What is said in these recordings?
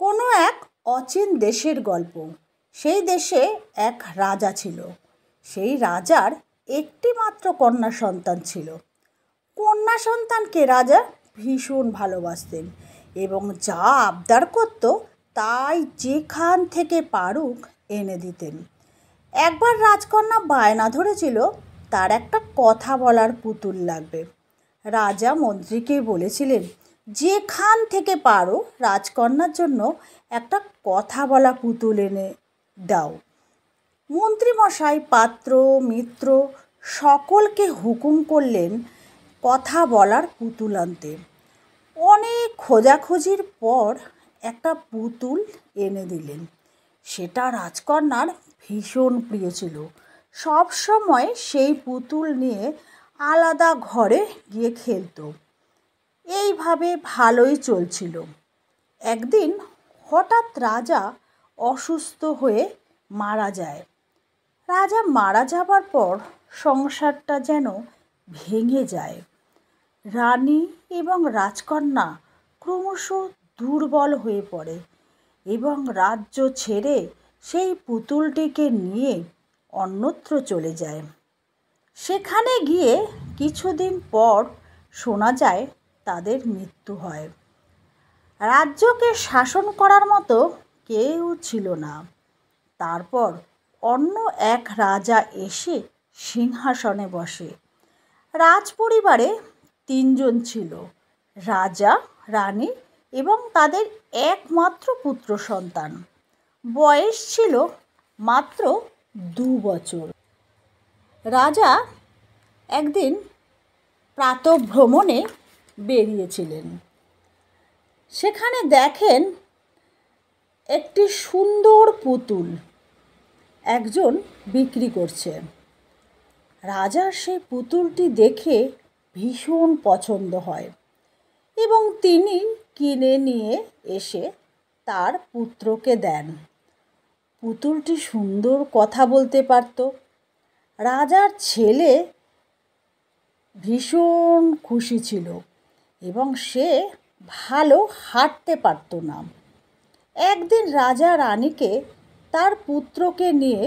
কোনো এক অচিন দেশের গল্প। সেই দেশে এক রাজা ছিল। সেই রাজার একটি মাত্র কন্যা সন্তান ছিল। কন্যা সন্তানকে রাজা ভীষণ ভালোবাসতেন এবং যা আবদার করত তাই যেখান থেকে পারুক এনে দিতেন। একবার রাজকন্যা বায়না ধরেছিল তার একটা কথা বলার পুতুল লাগবে। রাজা মন্ত্রীকে বলেছিলেন, যেখান থেকে পারো রাজকন্যার জন্য একটা কথা বলা পুতুল এনে দাও। মন্ত্রীমশাই পাত্র মিত্র সকলকে হুকুম করলেন কথা বলার পুতুল আনতে। অনেক খোঁজাখুঁজির পর একটা পুতুল এনে দিলেন। সেটা রাজকন্যার ভীষণ প্রিয় ছিল। সব সময় সেই পুতুল নিয়ে আলাদা ঘরে গিয়ে খেলতো। এইভাবে ভালোই চলছিল। একদিন হঠাৎ রাজা অসুস্থ হয়ে মারা যায়। রাজা মারা যাবার পর সংসারটা যেন ভেঙে যায়। রানী এবং রাজকন্যা ক্রমশ দুর্বল হয়ে পড়ে এবং রাজ্য ছেড়ে সেই পুতুলটিকে নিয়ে অন্যত্র চলে যায়। সেখানে গিয়ে কিছুদিন পর শোনা যায় তাদের মৃত্যু হয়। রাজ্যকে শাসন করার মতো কেউ ছিল না। তারপর অন্য এক রাজা এসে সিংহাসনে বসে। রাজপরিবারে 3 জন ছিল, রাজা, রানী এবং তাদের একমাত্র পুত্র সন্তান। বয়স ছিল মাত্র 2 বছর। রাজা একদিন প্রাতঃভ্রমণে বেরিয়েছিলেন। সেখানে দেখেন একটি সুন্দর পুতুল একজন বিক্রি করছে। রাজার সেই পুতুলটি দেখে ভীষণ পছন্দ হয় এবং তিনি কিনে নিয়ে এসে তার পুত্রকে দেন। পুতুলটি সুন্দর কথা বলতে পারত। রাজার ছেলে ভীষণ খুশি ছিল এবং সে ভালো হাঁটতে পারত না। একদিন রাজা রানীকে তার পুত্রকে নিয়ে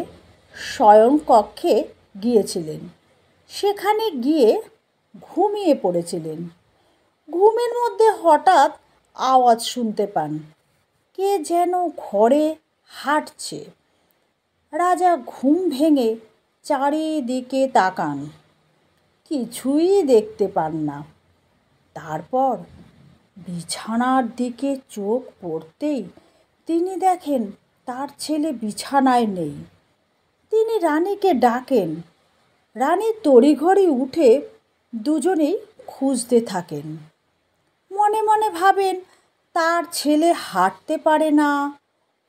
শয়নকক্ষে গিয়েছিলেন। সেখানে গিয়ে ঘুমিয়ে পড়েছিলেন। ঘুমের মধ্যে হঠাৎ আওয়াজ শুনতে পান, কে যেন ঘরে হাঁটছে। রাজা ঘুম ভেঙে চারিদিকে তাকান, কিছুই দেখতে পান না। তারপর বিছানার দিকে চোখ পড়তেই তিনি দেখেন তার ছেলে বিছানায় নেই। তিনি রানীকে ডাকেন। রানী তড়িঘড়ি উঠে দুজনেই খুঁজতে থাকেন। মনে মনে ভাবেন তার ছেলে হাঁটতে পারে না,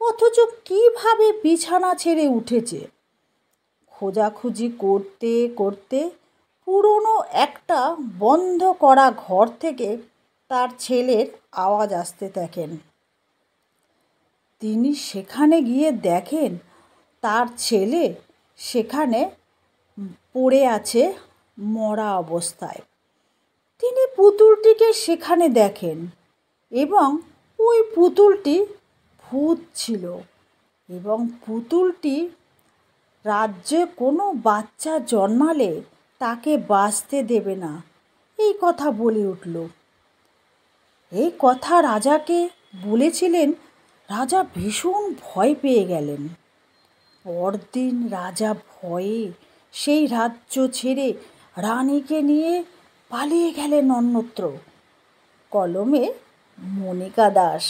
অথচ কীভাবে বিছানা ছেড়ে উঠেছে। খোঁজাখুঁজি করতে করতে পুরনো একটা বন্ধ করা ঘর থেকে তার ছেলের আওয়াজ আসতে দেখেন। তিনি সেখানে গিয়ে দেখেন তার ছেলে সেখানে পড়ে আছে মরা অবস্থায়। তিনি পুতুলটিকে সেখানে দেখেন এবং ওই পুতুলটি ভূত ছিল এবং পুতুলটি রাজ্যে কোনো বাচ্চা জন্মালে তাকে বাঁচতে দেবে না, এই কথা বলে উঠল। এই কথা রাজাকে বলেছিলেন। রাজা ভীষণ ভয় পেয়ে গেলেন। পরদিন রাজা ভয়ে সেই রাজ্য ছেড়ে রানীকে নিয়ে পালিয়ে গেলেন অন্যত্র। কলমে মনিকা দাস।